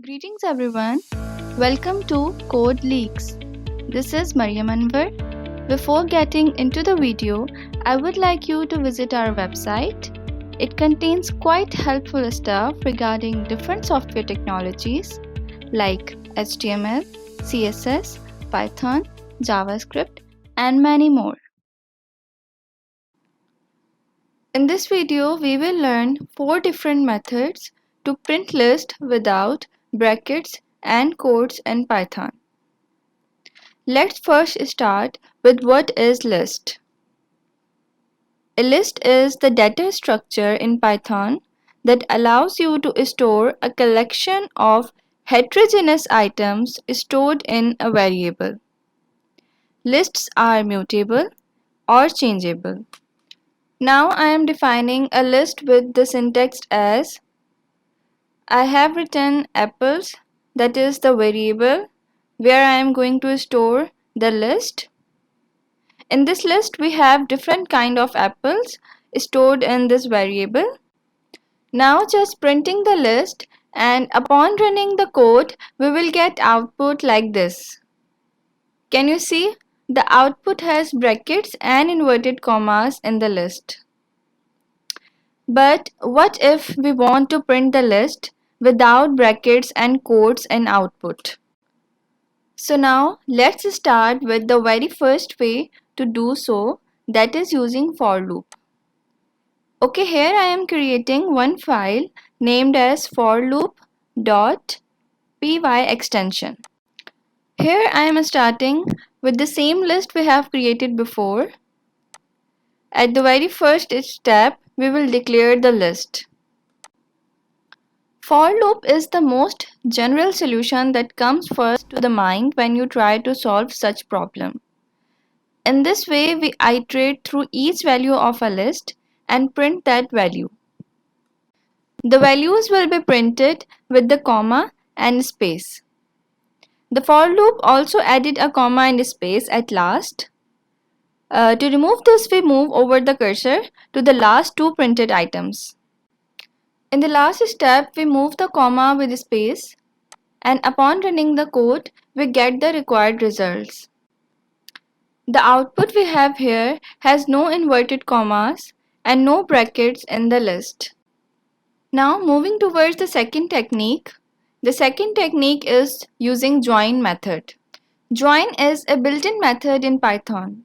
Greetings everyone. Welcome to Code Leaks. This is Mariam Anwar. Before getting into the video, I would like you to visit our website. It contains quite helpful stuff regarding different software technologies like HTML, CSS, Python, JavaScript, and many more. In this video, we will learn 4 different methods to print list without brackets and quotes in Python. Let's first start with what is list. A list is the data structure in Python that allows you to store a collection of heterogeneous items stored in a variable. Lists are mutable or changeable. Now I am defining a list with the syntax as I have written apples, that is the variable where I am going to store the list. In this list we have different kind of apples stored in this variable. Now just printing the list, and upon running the code we will get output like this. Can you see? The output has brackets and inverted commas in the list. But what if we want to print the list without brackets and quotes in output? So now let's start with the very first way to do so, that is using for loop. Okay, here I am creating one file named as forloop.py extension. Here I am starting with the same list we have created before. At the very first step, we will declare the list. For loop is the most general solution that comes first to the mind when you try to solve such problem. In this way, we iterate through each value of a list and print that value. The values will be printed with the comma and space. The for loop also added a comma and space at last. To remove this, we move over the cursor to the last two printed items. In the last step, we move the comma with space, and upon running the code, we get the required results. The output we have here has no inverted commas and no brackets in the list. Now moving towards the second technique. The second technique is using join method. Join is a built-in method in Python.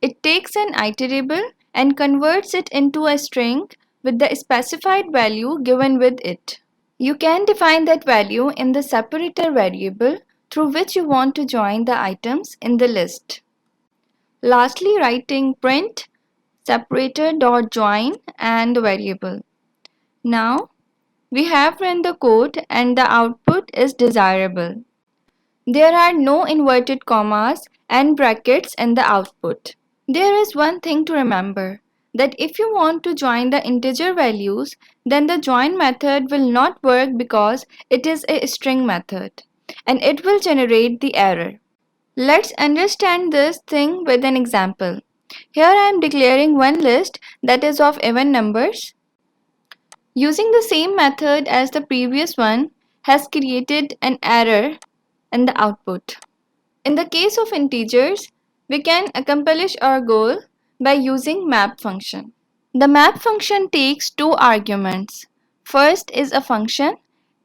It takes an iterable and converts it into a string with the specified value given with it. You can define that value in the separator variable through which you want to join the items in the list. Lastly, writing print separator.join and the variable. Now we have run the code and the output is desirable. There are no inverted commas and brackets in the output. There is one thing to remember, that if you want to join the integer values, then the join method will not work because it is a string method and it will generate the error. Let's understand this thing with an example. Here I am declaring one list that is of even numbers. Using the same method as the previous one has created an error in the output. In the case of integers, we can accomplish our goal by using map function. The map function takes two arguments. First is a function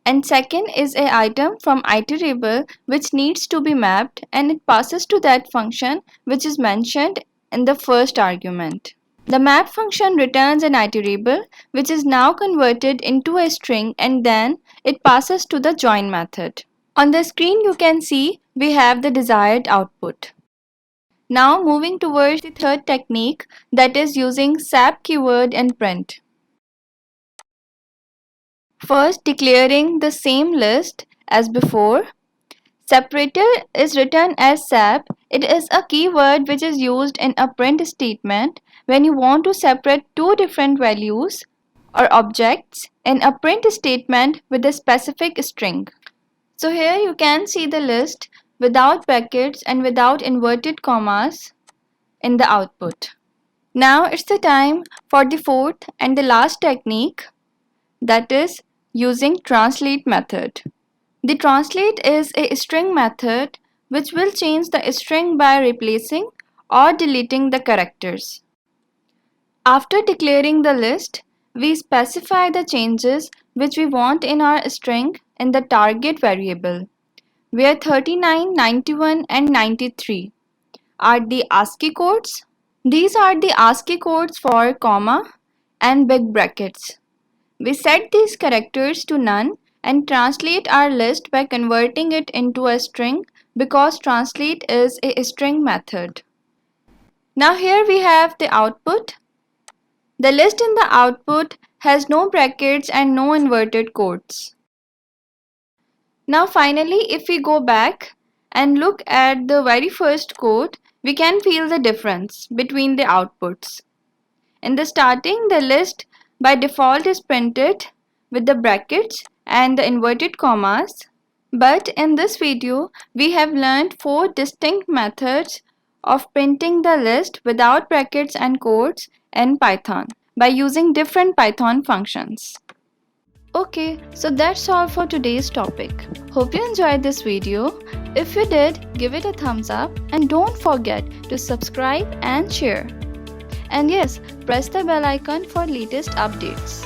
and second is an item from iterable which needs to be mapped, and it passes to that function which is mentioned in the first argument. The map function returns an iterable which is now converted into a string, and then it passes to the join method. On the screen you can see we have the desired output. Now moving towards the third technique, that is using SAP keyword in print. First, declaring the same list as before. Separator is written as SAP. It is a keyword which is used in a print statement when you want to separate two different values or objects in a print statement with a specific string. So here you can see the list without brackets and without inverted commas in the output. Now it's the time for the fourth and the last technique, that is using translate method. The translate is a string method which will change the string by replacing or deleting the characters. After declaring the list, we specify the changes which we want in our string in the target variable, where 39, 91 and 93 are the ASCII codes. These are the ASCII codes for comma and big brackets. We set these characters to none and translate our list by converting it into a string because translate is a string method. Now here we have the output. The list in the output has no brackets and no inverted quotes. Now finally, if we go back and look at the very first code, we can feel the difference between the outputs. In the starting, the list by default is printed with the brackets and the inverted commas. But in this video, we have learned 4 distinct methods of printing the list without brackets and quotes in Python by using different Python functions. Okay, so that's all for today's topic. Hope you enjoyed this video. If you did, give it a thumbs up and don't forget to subscribe and share. And yes, press the bell icon for latest updates.